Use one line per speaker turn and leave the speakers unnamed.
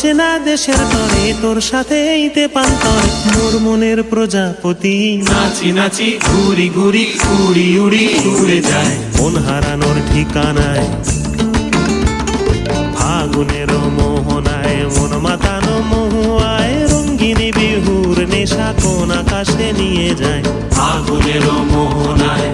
অচেনা দেশের তরে তোর সাথে এইতে পান্তর মোর মনের প্রজাপতি
নাচি নাচি ঘুরি ঘুরি উড়ি উড়ি উড়ে যায়
মন হারানোর ঠিকানায় ফাগুনের মোহনায় মন মাতানো মহুয়ায় রঙ্গিনী বিহুর নেশা কোন আকাশে নিয়ে যায়
ফাগুনের মোহনায়